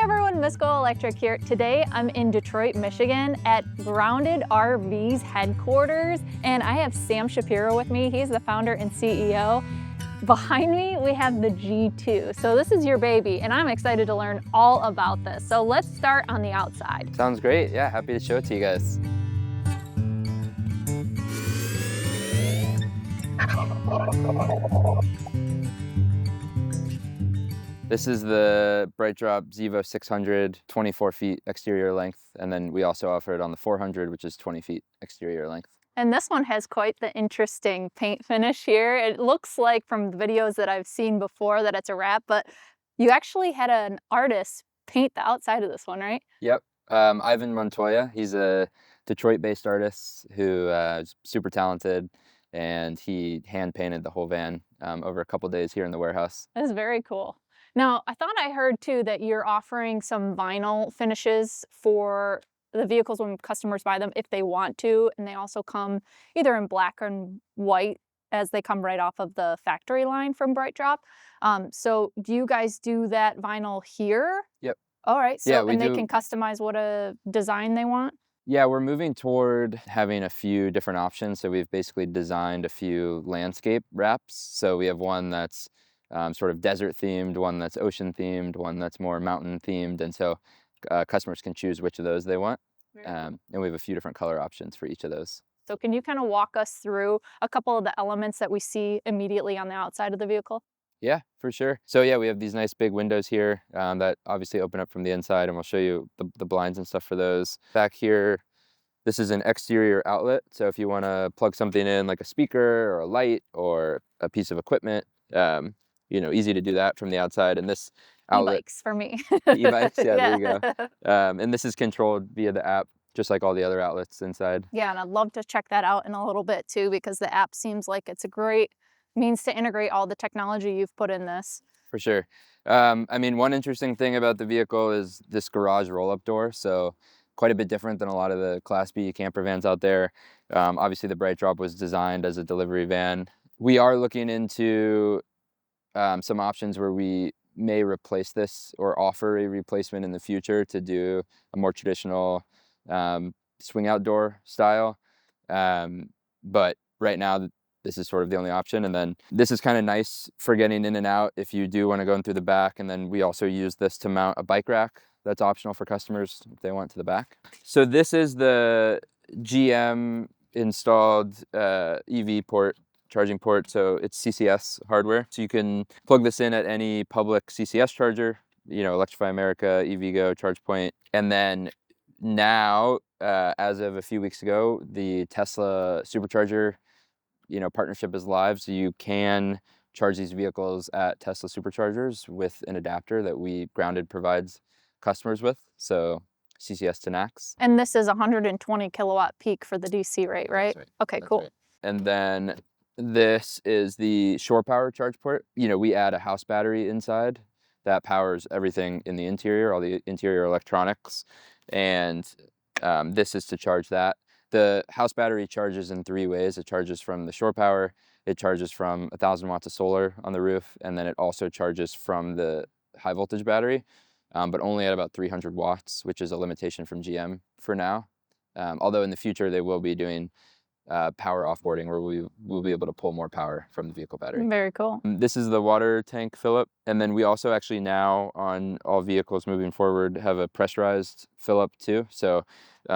everyone, Miss GoElectric here. Today I'm in Detroit, Michigan at Grounded RVs headquarters, and I have Sam Shapiro with me. He's the founder and CEO. Behind me, we have the G2. So this is your baby, and I'm excited to learn all about this. So let's start on the outside. Sounds great. Yeah, happy to show it to you guys. This is the Brightdrop Zevo 600, 24 feet exterior length, and then we also offer it on the 400, which is 20 feet exterior length. And this one has quite the interesting paint finish here. It looks like from the videos that I've seen before that it's a wrap, but you actually had an artist paint the outside of this one, right? Yep. Ivan Montoya, he's a Detroit-based artist who is super talented, and he hand painted the whole van over a couple days here in the warehouse. That is very cool. Now, I thought I heard too that you're offering some vinyl finishes for the vehicles when customers buy them if they want to, and they also come either in black and white as they come right off of the factory line from Brightdrop. So do you guys do that vinyl here? Yep. All right, so yeah, and they can customize what a design they want? Yeah, we're moving toward having a few different options. So we've basically designed a few landscape wraps. So we have one that's sort of desert themed, one that's ocean themed, one that's more mountain themed. And so customers can choose which of those they want. And we have a few different color options for each of those. So can you kind of walk us through a couple of the elements that we see immediately on the outside of the vehicle? Yeah, for sure. So yeah, we have these nice big windows here that obviously open up from the inside, and we'll show you the blinds and stuff for those. Back here, this is an exterior outlet. So if you want to plug something in like a speaker or a light or a piece of equipment, easy to do that from the outside. And this outlet, E-bikes for me. E-bikes, yeah, there you go. And this is controlled via the app, just like all the other outlets inside. Yeah, and I'd love to check that out in a little bit too, because the app seems like it's a great means to integrate all the technology you've put in this. For sure. I mean, one interesting thing about the vehicle is this garage roll-up door. So quite a bit different than a lot of the Class B camper vans out there. Obviously, the Brightdrop was designed as a delivery van. We are looking into some options where we may replace this or offer a replacement in the future to do a more traditional swing out door style. But right now, this is sort of the only option. And then this is kind of nice for getting in and out if you do want to go in through the back. And then we also use this to mount a bike rack. That's optional for customers if they want to the back. So this is the GM installed EV port, charging port. So it's CCS hardware. So you can plug this in at any public CCS charger, Electrify America, EVgo, ChargePoint. And then now, as of a few weeks ago, the Tesla Supercharger partnership is live, so you can charge these vehicles at Tesla Superchargers with an adapter that Grounded provides customers with. So CCS to NACS. And this is 120 kilowatt peak for the DC rate, right? That's right. Okay, That's cool. Right. And then this is the shore power charge port. We add a house battery inside that powers everything in the interior, all the interior electronics. And this is to charge that. The house battery charges in 3 ways. It charges from the shore power, it charges from 1,000 watts of solar on the roof, and then it also charges from the high voltage battery, but only at about 300 watts, which is a limitation from GM for now. Although in the future they will be doing power offboarding where we will be able to pull more power from the vehicle battery. Very cool. This is the water tank fill-up. And then we also actually now on all vehicles moving forward have a pressurized fill-up too. So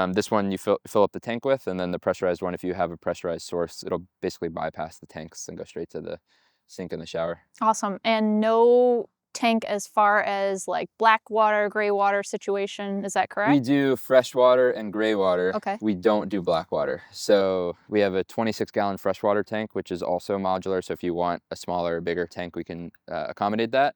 this one you fill up the tank with, and then the pressurized one, if you have a pressurized source, it'll basically bypass the tanks and go straight to the sink in the shower. Awesome. And no tank as far as like black water, gray water situation, is that correct? We do fresh water and gray water. Okay. We don't do black water. So we have a 26-gallon freshwater tank, which is also modular. So if you want a smaller, bigger tank, we can accommodate that.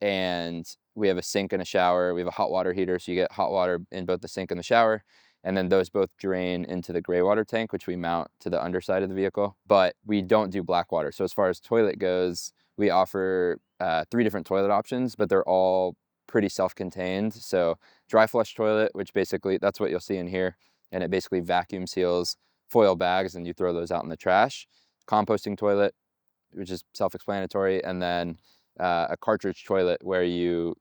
And we have a sink and a shower. We have a hot water heater, so you get hot water in both the sink and the shower. And then those both drain into the gray water tank, which we mount to the underside of the vehicle. But we don't do black water. So as far as toilet goes, we offer 3 different toilet options, but they're all pretty self-contained. So dry flush toilet, which basically that's what you'll see in here. And it basically vacuum seals foil bags and you throw those out in the trash. Composting toilet, which is self-explanatory. And then a cartridge toilet where you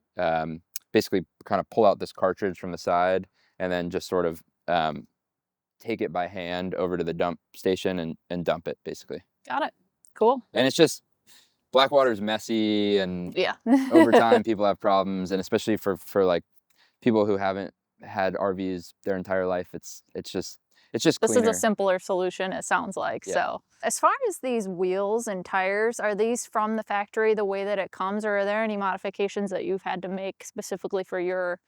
basically kind of pull out this cartridge from the side and then just sort of take it by hand over to the dump station and dump it basically. Got it. Cool. And it's just, Blackwater's messy, and Yeah. over time people have problems, and especially for like people who haven't had RVs their entire life, it's just This cleaner. is a simpler solution, it sounds like. Yeah. So, as far as these wheels and tires, are these from the factory the way that it comes, or are there any modifications that you've had to make specifically for your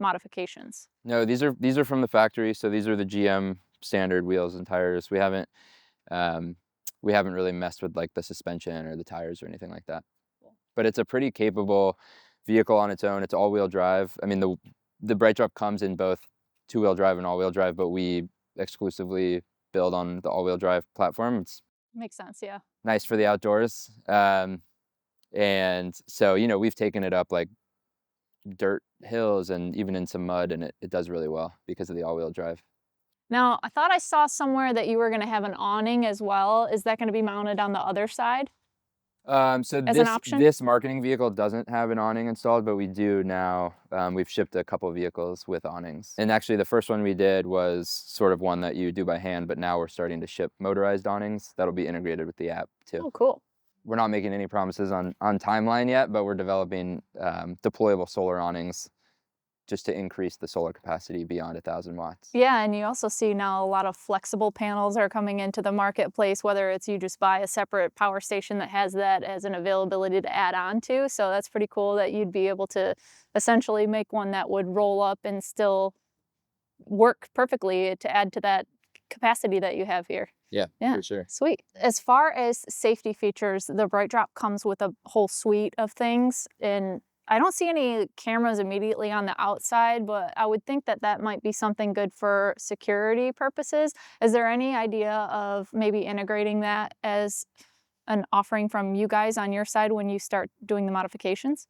modifications? No, these are from the factory, so these are the GM standard wheels and tires. We haven't really messed with like the suspension or the tires or anything like that. Cool. But it's a pretty capable vehicle on its own. It's all-wheel drive. I mean, the Brightdrop comes in both two-wheel drive and all-wheel drive, but we exclusively build on the all-wheel drive platform. It's Makes sense, yeah. nice for the outdoors. And so, we've taken it up like dirt hills and even in some mud, and it does really well because of the all-wheel drive. Now, I thought I saw somewhere that you were going to have an awning as well. Is that going to be mounted on the other side So as an option? this marketing vehicle doesn't have an awning installed, but we do now. We've shipped a couple vehicles with awnings. And actually the first one we did was sort of one that you do by hand, but now we're starting to ship motorized awnings that'll be integrated with the app too. Oh, cool. We're not making any promises on timeline yet, but we're developing deployable solar awnings just to increase the solar capacity beyond 1,000 watts. Yeah, and you also see now a lot of flexible panels are coming into the marketplace, whether it's you just buy a separate power station that has that as an availability to add on to. So that's pretty cool that you'd be able to essentially make one that would roll up and still work perfectly to add to that capacity that you have here. Yeah, Yeah, for sure. sweet. As far as safety features, the Brightdrop comes with a whole suite of things, and I don't see any cameras immediately on the outside, but I would think that that might be something good for security purposes. Is there any idea of maybe integrating that as an offering from you guys on your side when you start doing the modifications?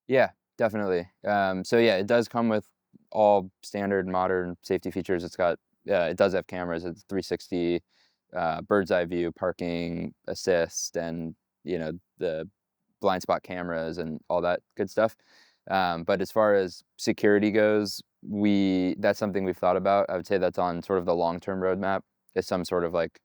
Yeah, definitely. So yeah, it does come with all standard modern safety features. It does have cameras. It's 360 bird's eye view, parking assist, and the blind spot cameras and all that good stuff. But as far as security goes, that's something we've thought about. I would say that's on sort of the long-term roadmap, is some sort of like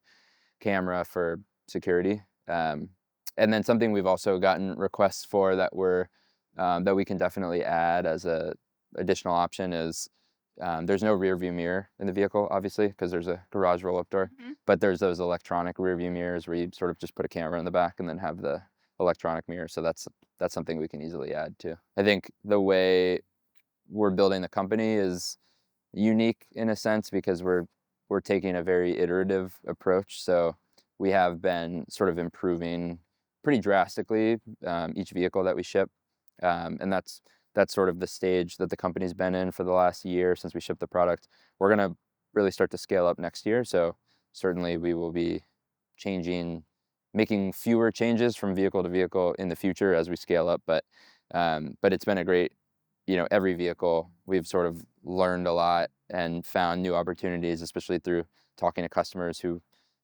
camera for security. And then something we've also gotten requests for that we can definitely add as a additional option is there's no rear view mirror in the vehicle, obviously, because there's a garage roll-up door. Mm-hmm. But there's those electronic rear view mirrors where you sort of just put a camera in the back and then have the electronic mirror. So that's something we can easily add too. I think the way we're building the company is unique in a sense because we're taking a very iterative approach. So we have been sort of improving pretty drastically each vehicle that we ship, and that's sort of the stage that the company's been in for the last year since we shipped the product. We're gonna really start to scale up next year, so certainly we will be making fewer changes from vehicle to vehicle in the future as we scale up. But it's been a great, every vehicle we've sort of learned a lot and found new opportunities, especially through talking to customers who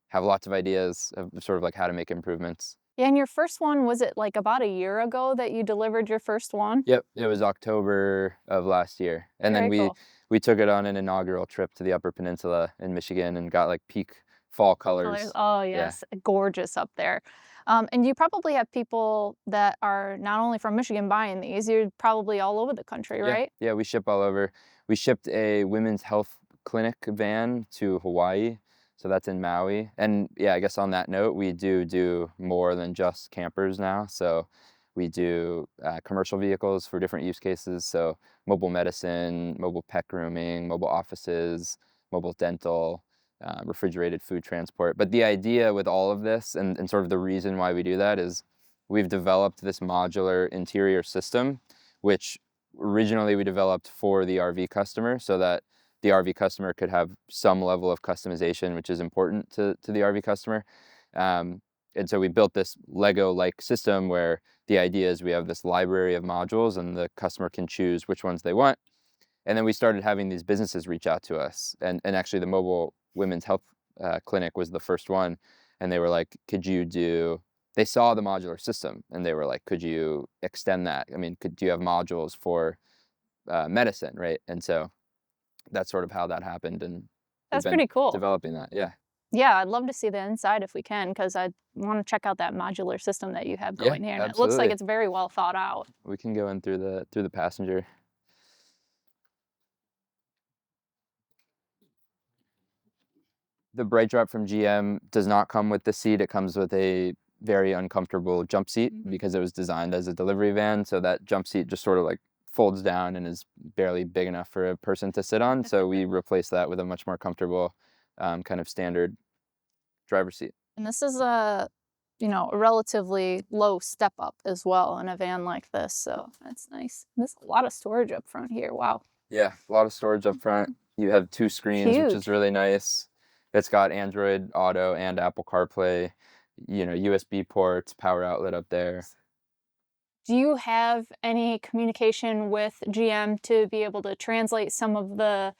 have lots of ideas of sort of like how to make improvements. Yeah, and your first one, was it like about a year ago that you delivered your first one? Yep, it was October of last year. And then Very cool. we took it on an inaugural trip to the Upper Peninsula in Michigan and got like peak fall colors. Oh, Yeah. yes, gorgeous up there. And you probably have people that are not only from Michigan buying these, you're probably all over the country, right? Yeah, we ship all over. We shipped a women's health clinic van to Hawaii, so that's in Maui. And yeah, I guess on that note, we do more than just campers now. So we do commercial vehicles for different use cases. So mobile medicine, mobile pet grooming, mobile offices, mobile dental, refrigerated food transport. But the idea with all of this and sort of the reason why we do that is we've developed this modular interior system, which originally we developed for the RV customer so that the RV customer could have some level of customization, which is important to the RV customer. And so we built this Lego-like system where the idea is we have this library of modules and the customer can choose which ones they want. And then we started having these businesses reach out to us. And actually the mobile women's health clinic was the first one. And they were like, they saw the modular system and they were like, could you extend that? I mean, do you have modules for medicine, right? And so that's sort of how that happened, and we've That's been pretty cool. developing that. Yeah. Yeah, I'd love to see the inside if we can, because I want to check out that modular system that you have Yeah, going here, and it looks like absolutely. it's very well thought out. We can go in through the passenger. The Brightdrop from GM does not come with the seat. It comes with a very uncomfortable jump seat because it was designed as a delivery van. So that jump seat just sort of like folds down and is barely big enough for a person to sit on. So we replaced that with a much more comfortable kind of standard driver's seat. And this is a, a relatively low step up as well in a van like this, so that's nice. There's a lot of storage up front here. Wow. Yeah, a lot of storage up front. You have 2 screens, which is Huge. really nice. It's got Android Auto and Apple CarPlay, USB ports, power outlet up there. Do you have any communication with GM to be able to translate some of the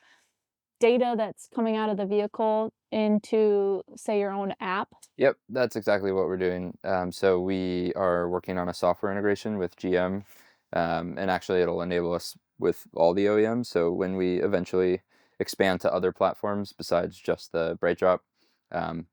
data that's coming out of the vehicle into, say, your own app? Yep, that's exactly what we're doing. So we are working on a software integration with GM, and actually it'll enable us with all the OEMs. So when we eventually expand to other platforms besides just the Brightdrop, um,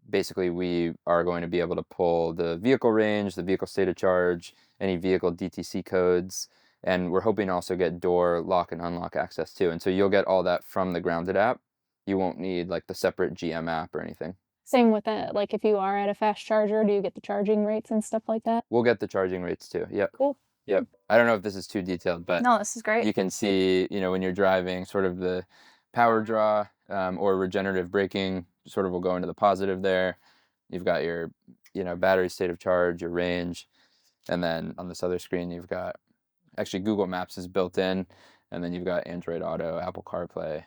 basically we are going to be able to pull the vehicle range, the vehicle state of charge, any vehicle DTC codes, and we're hoping to also get door lock and unlock access too. And so you'll get all that from the Grounded app. You won't need like the separate GM app or anything. Same with it, like if you are at a fast charger, do you get the charging rates and stuff like that? We'll get the charging rates too. Yep. Cool. Yep. I don't know if this is too detailed, but No, this is great. you can see, when you're driving, sort of the power draw or regenerative braking sort of will go into the positive there. You've got your, battery state of charge, your range, and then on this other screen, you've got actually Google Maps is built in, and then you've got Android Auto, Apple CarPlay.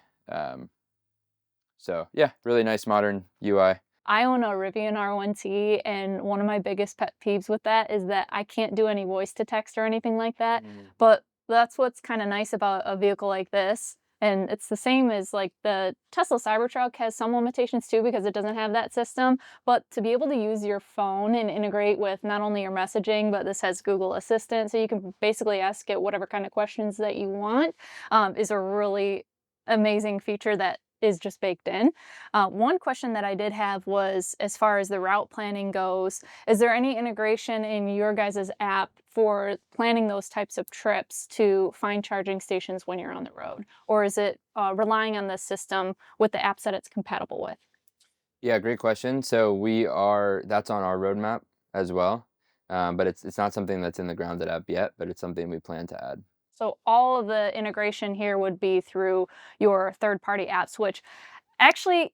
So yeah, really nice modern UI. I own a Rivian R1T, and one of my biggest pet peeves with that is that I can't do any voice to text or anything like that. But that's what's kind of nice about a vehicle like this. And it's the same as like the Tesla Cybertruck has some limitations too because it doesn't have that system. But to be able to use your phone and integrate with not only your messaging, but this has Google Assistant, so you can basically ask it whatever kind of questions that you want, is a really amazing feature that is just baked in. One question that I did have was, as far as the route planning goes, is there any integration in your guys' app for planning those types of trips to find charging stations when you're on the road? Or is it relying on the system with the apps that it's compatible with? Yeah, great question. So that's on our roadmap as well, but it's not something that's in the Grounded app yet, but it's something we plan to add. So all of the integration here would be through your third-party apps, which actually,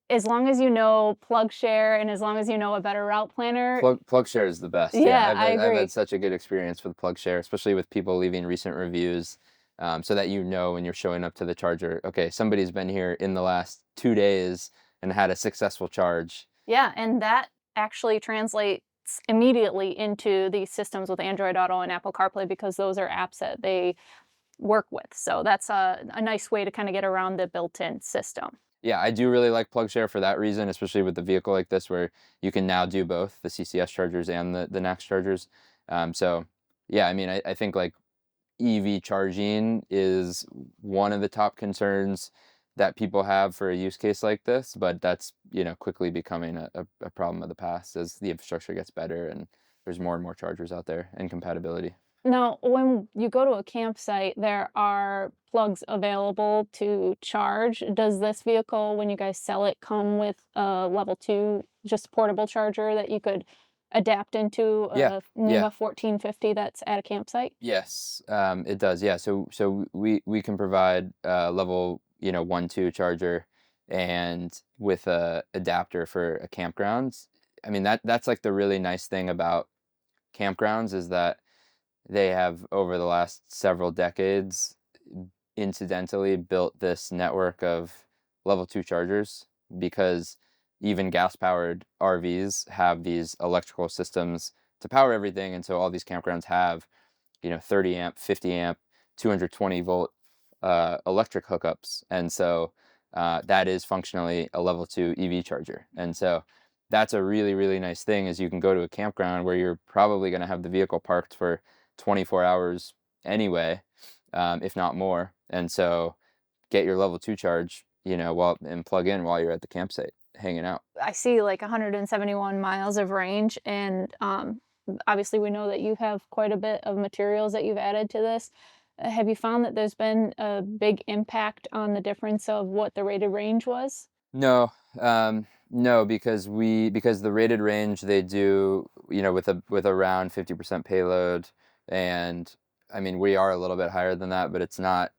as long as you know PlugShare and as long as you know a better route planner. PlugShare is the best. Yeah, I I've agree. had such a good experience with PlugShare, especially with people leaving recent reviews, so that when you're showing up to the charger, okay, somebody's been here in the last 2 days and had a successful charge. Yeah, and that actually translates immediately into these systems with Android Auto and Apple CarPlay because those are apps that they work with. So that's a nice way to kind of get around the built-in system. Yeah, I do really like PlugShare for that reason, especially with the vehicle like this where you can now do both the CCS chargers and the NACS chargers. So yeah, I mean, I think like EV charging is one of the top concerns that people have for a use case like this, but that's, quickly becoming a problem of the past as the infrastructure gets better and there's more and more chargers out there and compatibility. Now, when you go to a campsite, there are plugs available to charge. Does this vehicle, when you guys sell it, come with a level 2, just portable charger that you could adapt into Yeah, a NEMA 1450 that's at a campsite? Yes, it does. Yeah, so we can provide level 1, 2 charger, and with a adapter for a campground. I mean that's like the really nice thing about campgrounds is that they have over the last several decades incidentally built this network of level 2 chargers because even gas powered RVs have these electrical systems to power everything, and so all these campgrounds have 30 amp, 50 amp, 220 volt electric hookups. And so that is functionally a level 2 EV charger. And so that's a really, really nice thing is you can go to a campground where you're probably going to have the vehicle parked for 24 hours anyway, if not more. And so get your level 2 charge, while and plug in while you're at the campsite hanging out. I see like 171 miles of range, and obviously we know that you have quite a bit of materials that you've added to this. Have you found that there's been a big impact on the difference of what the rated range was? No, no, because the rated range they do, with around 50% payload, and I mean we are a little bit higher than that, but it's not,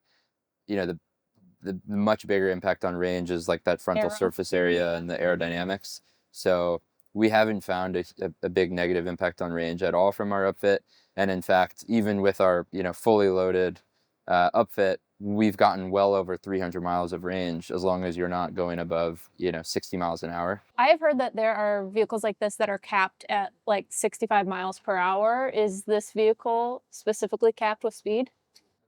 the much bigger impact on range is like that frontal Arrow. surface area and the aerodynamics. So we haven't found a big negative impact on range at all from our upfit. And in fact, even with our, fully loaded upfit, we've gotten well over 300 miles of range as long as you're not going above, 60 miles an hour. I have heard that there are vehicles like this that are capped at like 65 miles per hour. Is this vehicle specifically capped with speed?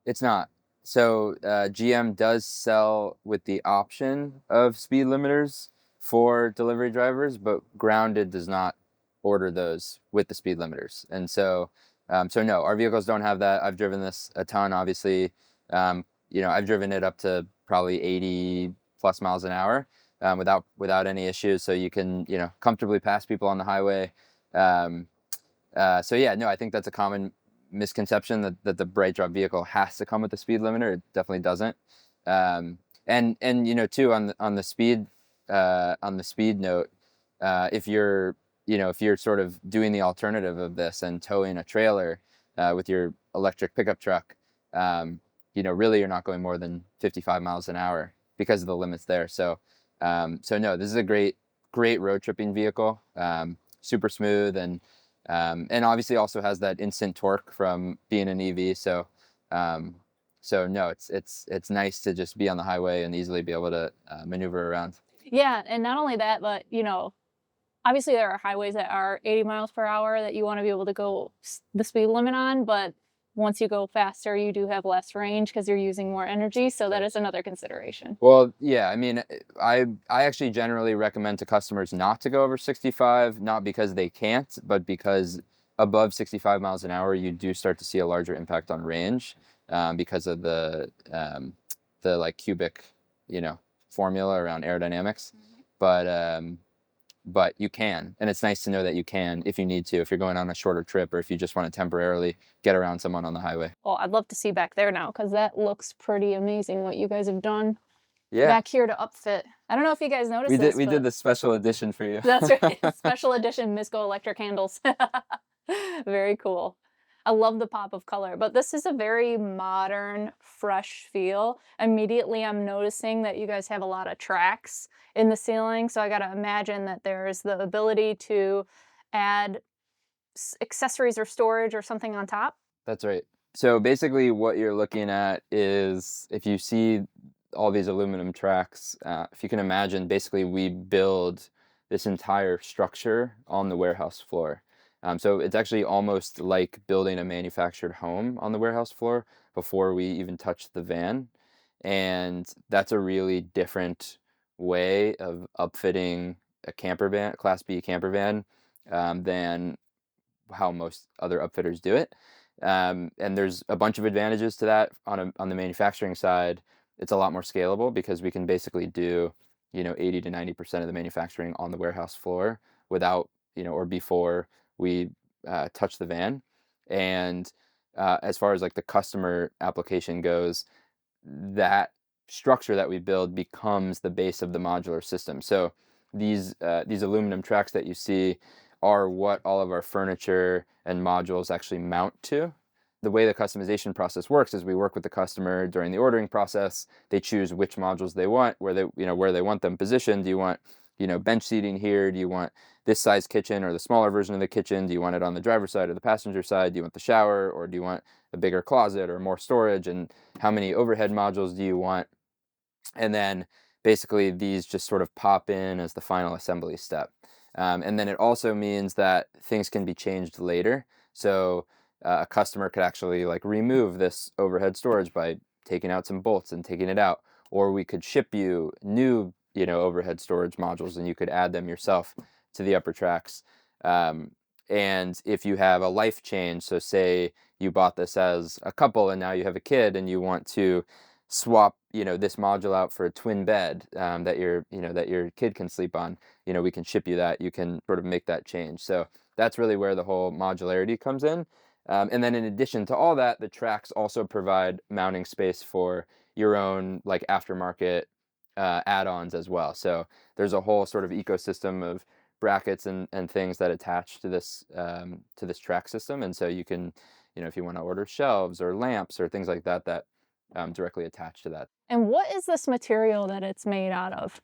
It's not. So GM does sell with the option of speed limiters for delivery drivers, but Grounded does not order those with the speed limiters. And so no, our vehicles don't have that. I've driven this a ton, obviously. I've driven it up to probably 80 plus miles an hour without any issues. So you can, comfortably pass people on the highway. So yeah, no, I think that's a common misconception that the Brightdrop vehicle has to come with a speed limiter. It definitely doesn't. And too on the speed note, if you're sort of doing the alternative of this and towing a trailer with your electric pickup truck, really you're not going more than 55 miles an hour because of the limits there. So no, this is a great road tripping vehicle. Super smooth and obviously also has that instant torque from being an EV. So no, it's nice to just be on the highway and easily be able to maneuver around. Yeah, and not only that, but obviously there are highways that are 80 miles per hour that you want to be able to go the speed limit on, but once you go faster, you do have less range because you're using more energy. So that is another consideration. Well, yeah, I mean, I actually generally recommend to customers not to go over 65, not because they can't, but because above 65 miles an hour, you do start to see a larger impact on range because of the like cubic, formula around aerodynamics. But you can, and it's nice to know that you can if you need to, if you're going on a shorter trip or if you just want to temporarily get around someone on the highway. Well, I'd love to see back there now because that looks pretty amazing what you guys have done Yeah, back here to upfit. I don't know if you guys noticed this, we did but the special edition for you. that's right. Special edition Miss GoElectric handles. Very cool. I love the pop of color, but this is a very modern, fresh feel. Immediately, I'm noticing that you guys have a lot of tracks in the ceiling, so I gotta imagine that there's the ability to add accessories or storage or something on top. That's right. So basically what you're looking at is if you see all these aluminum tracks, if you can imagine, basically we build this entire structure on the warehouse floor. So it's actually almost like building a manufactured home on the warehouse floor before we even touch the van. And that's a really different way of upfitting a camper van, a Class B camper van, than how most other upfitters do it. And there's a bunch of advantages to that. On the manufacturing side, it's a lot more scalable because we can basically do 80 to 90% of the manufacturing on the warehouse floor without or before we touch the van. And as far as like the customer application goes, that structure that we build becomes the base of the modular system. So these aluminum tracks that you see are what all of our furniture and modules actually mount to. The way the customization process works is we work with the customer during the ordering process. They choose which modules they want, where they want them positioned. Do you want, bench seating here? Do you want this size kitchen or the smaller version of the kitchen? Do you want it on the driver's side or the passenger side? Do you want the shower, or do you want a bigger closet or more storage? And how many overhead modules do you want? And then basically these just sort of pop in as the final assembly step. And then it also means that things can be changed later. So a customer could actually like remove this overhead storage by taking out some bolts and taking it out, or we could ship you new overhead storage modules and you could add them yourself to the upper tracks. Um, and if you have a life change, so say you bought this as a couple and now you have a kid and you want to swap, this module out for a twin bed, that your kid can sleep on, we can ship you that. You can sort of make that change. So that's really where the whole modularity comes in. And then in addition to all that, the tracks also provide mounting space for your own like aftermarket add-ons as well. So there's a whole sort of ecosystem of brackets and things that attach to this track system. And so you can, if you want to order shelves or lamps or things like that, that directly attach to that. And what is this material that it's made out of?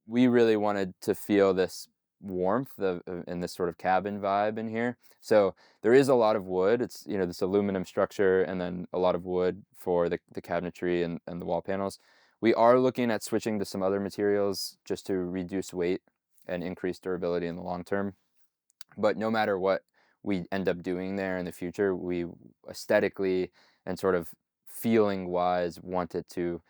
We really wanted to feel this warmth and this sort of cabin vibe in here. So there is a lot of wood. It's, this aluminum structure and then a lot of wood for the cabinetry and the wall panels. We are looking at switching to some other materials just to reduce weight and increase durability in the long term. But no matter what we end up doing there in the future, we aesthetically and sort of feeling wise want it to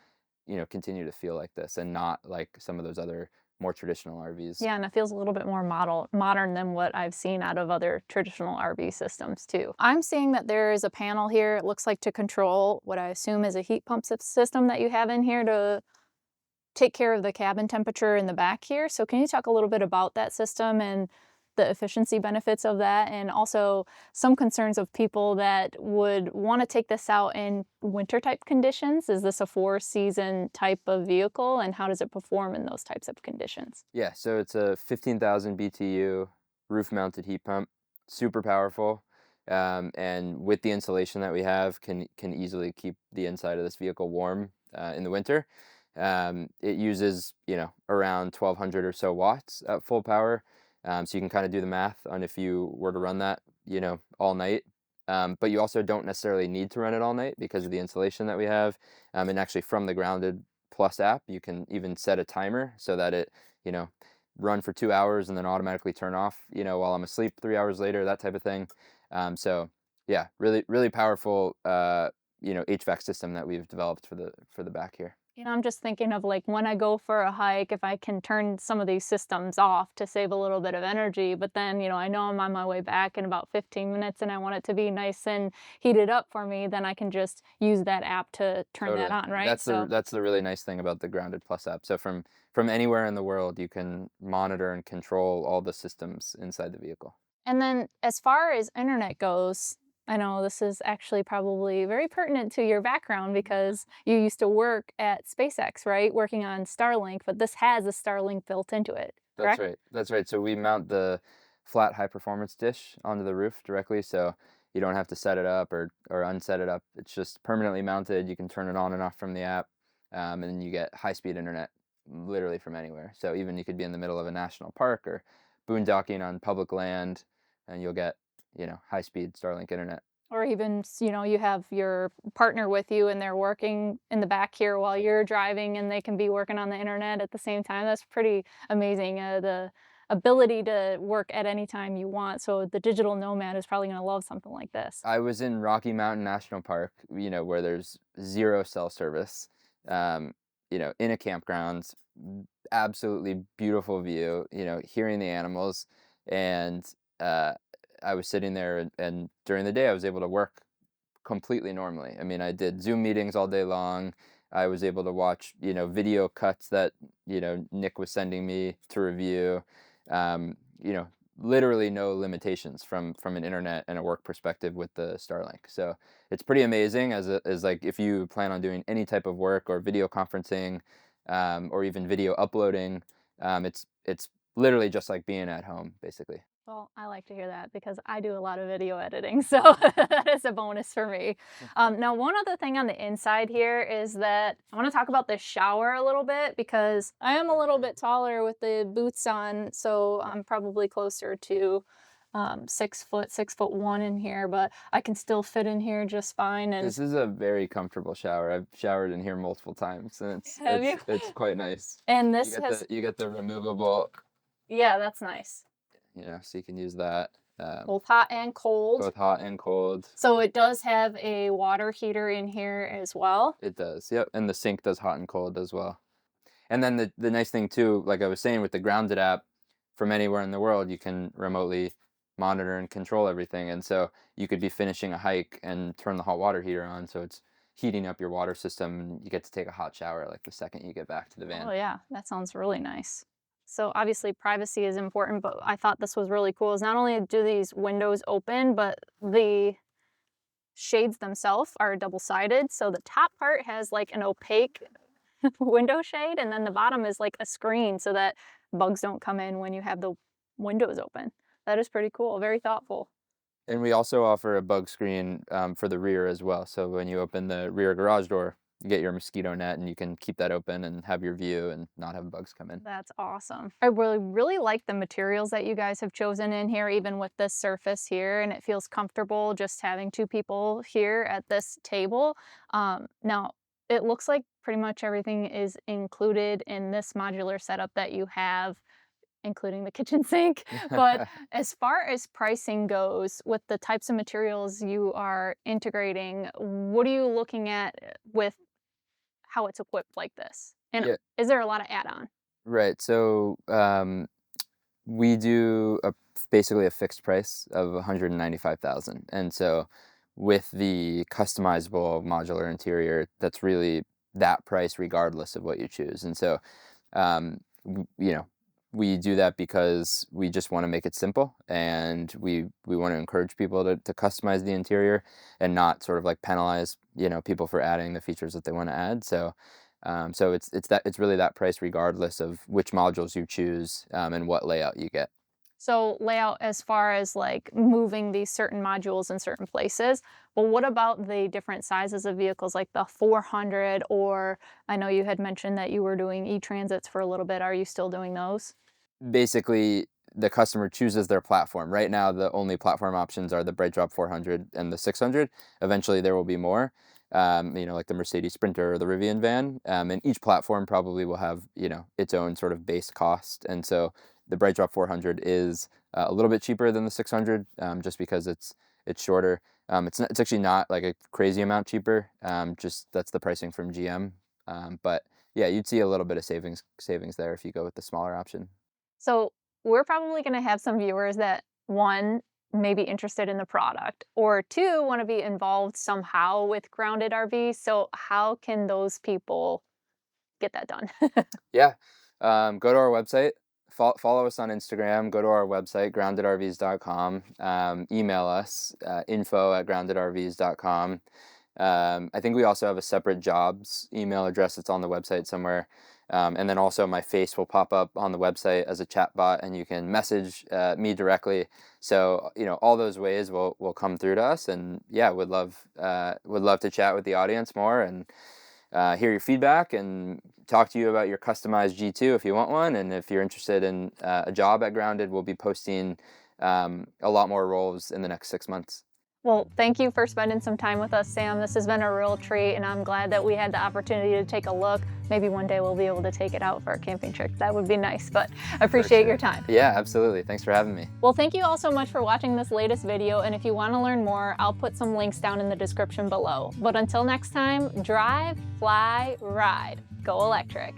continue to feel like this and not like some of those other more traditional RVs. Yeah, and it feels a little bit more modern than what I've seen out of other traditional RV systems too. I'm seeing that there is a panel here, it looks like to control what I assume is a heat pump system that you have in here to take care of the cabin temperature in the back here. So can you talk a little bit about that system and the efficiency benefits of that, and also some concerns of people that would want to take this out in winter type conditions? Is this a 4-season type of vehicle, and how does it perform in those types of conditions? Yeah, so it's a 15,000 BTU roof mounted heat pump, super powerful. And with the insulation that we have, can easily keep the inside of this vehicle warm in the winter. It uses, around 1200 or so watts at full power. So you can kind of do the math on if you were to run that, all night. But you also don't necessarily need to run it all night because of the insulation that we have. And actually from the Grounded Plus app, you can even set a timer so that it, you know, run for 2 hours and then automatically turn off, while I'm asleep 3 hours later, that type of thing. So yeah, really, really powerful, HVAC system that we've developed for the back here. I'm just thinking of like when I go for a hike, if I can turn some of these systems off to save a little bit of energy, but then, I know I'm on my way back in about 15 minutes and I want it to be nice and heated up for me, then I can just use that app to turn that Totally. on, right? That's the really nice thing about the Grounded Plus app. So from anywhere in the world, you can monitor and control all the systems inside the vehicle. And then as far as internet goes, I know this is actually probably very pertinent to your background because you used to work at SpaceX, right? Working on Starlink, but this has a Starlink built into it, That's correct? right. That's right. So we mount the flat high performance dish onto the roof directly, so you don't have to set it up or unset it up. It's just permanently mounted. You can turn it on and off from the app, and then you get high speed internet literally from anywhere. So even you could be in the middle of a national park or boondocking on public land, and you'll get high speed Starlink internet. Or even, you have your partner with you and they're working in the back here while you're driving and they can be working on the internet at the same time. That's pretty amazing. The ability to work at any time you want. So the digital nomad is probably going to love something like this. I was in Rocky Mountain National Park, where there's zero cell service, in a campground, absolutely beautiful view, hearing the animals. And I was sitting there and during the day I was able to work completely normally. I mean, I did Zoom meetings all day long. I was able to watch, video cuts that, Nick was sending me to review. Um, you know, literally no limitations from an internet and a work perspective with the Starlink. So it's pretty amazing as like if you plan on doing any type of work or video conferencing, or even video uploading, it's literally just like being at home, basically. Well, I like to hear that because I do a lot of video editing, so that is a bonus for me. Now, one other thing on the inside here is that I want to talk about the shower a little bit because I am a little bit taller with the boots on, so I'm probably closer to 6 foot, 6'1" in here, but I can still fit in here just fine. And This is a very comfortable shower. I've showered in here multiple times, and it's have you? it's quite nice. And You this get has, you get the removable, yeah, that's nice. so you can use that, Both hot and cold. both hot and cold. So it does have a water heater in here as well. It does, yep, and the sink does hot and cold as well. And then the nice thing too, like I was saying with the Grounded app, from anywhere in the world, you can remotely monitor and control everything. And so you could be finishing a hike and turn the hot water heater on, so it's heating up your water system, and you get to take a hot shower like the second you get back to the Oh van. yeah, that sounds really nice. So obviously privacy is important, but I thought this was really cool is not only do these windows open, but the shades themselves are double-sided. So the top part has like an opaque window shade, and then the bottom is like a screen so that bugs don't come in when you have the windows open. That is pretty cool, very thoughtful. And we also offer a bug screen for the rear as well. So when you open the rear garage door, you get your mosquito net and you can keep that open and have your view and not have bugs come in. That's awesome. I really like the materials that you guys have chosen in here, even with this surface here, and it feels comfortable just having two people here at this table. Now, it looks like pretty much everything is included in this modular setup that you have, including the kitchen sink. But as far as pricing goes, with the types of materials you are integrating, what are you looking at with how it's equipped like this? And Yeah, is there a lot of add-on? right. So we do basically a fixed price of 195,000, and so with the customizable modular interior, that's really that price regardless of what you choose. And so you know, we do that because we just want to make it simple, and we want to encourage people to customize the interior and not sort of like penalize, people for adding the features that they want to add. So so it's really that price regardless of which modules you choose, and what layout you get. So layout as far as like moving these certain modules in certain places, but what about the different sizes of vehicles like the 400, or I know you had mentioned that you were doing e-transits for a little bit. Are you still doing those? Basically, the customer chooses their platform. Right now, the only platform options are the Brightdrop 400 and the 600. Eventually, there will be more, like the Mercedes Sprinter or the Rivian van. And each platform probably will have, its own sort of base cost. And so the Brightdrop 400 is a little bit cheaper than the 600, just because it's shorter. It's actually not like a crazy amount cheaper. Just that's the pricing from GM. But yeah, you'd see a little bit of savings there if you go with the smaller option. So we're probably going to have some viewers that one, may be interested in the product, or two, want to be involved somehow with Grounded RVs. So how can those people get that done? Yeah. Go to our website, follow us on Instagram, go to our website, groundedrvs.com, email us, info@groundedrvs.com. I think we also have a separate jobs email address that's on the website somewhere. And then also my face will pop up on the website as a chat bot, and you can message me directly. So, all those ways will come through to us. And yeah, would love to chat with the audience more and hear your feedback and talk to you about your customized G2 if you want one. And if you're interested in a job at Grounded, we'll be posting a lot more roles in the next 6 months. Well, thank you for spending some time with us, Sam. This has been a real treat, and I'm glad that we had the opportunity to take a look. Maybe one day we'll be able to take it out for a camping trip. That would be nice, but I appreciate your time. Yeah, absolutely. Thanks for having me. Well, thank you all so much for watching this latest video, and if you want to learn more, I'll put some links down in the description below. But until next time, drive, fly, ride. Go electric.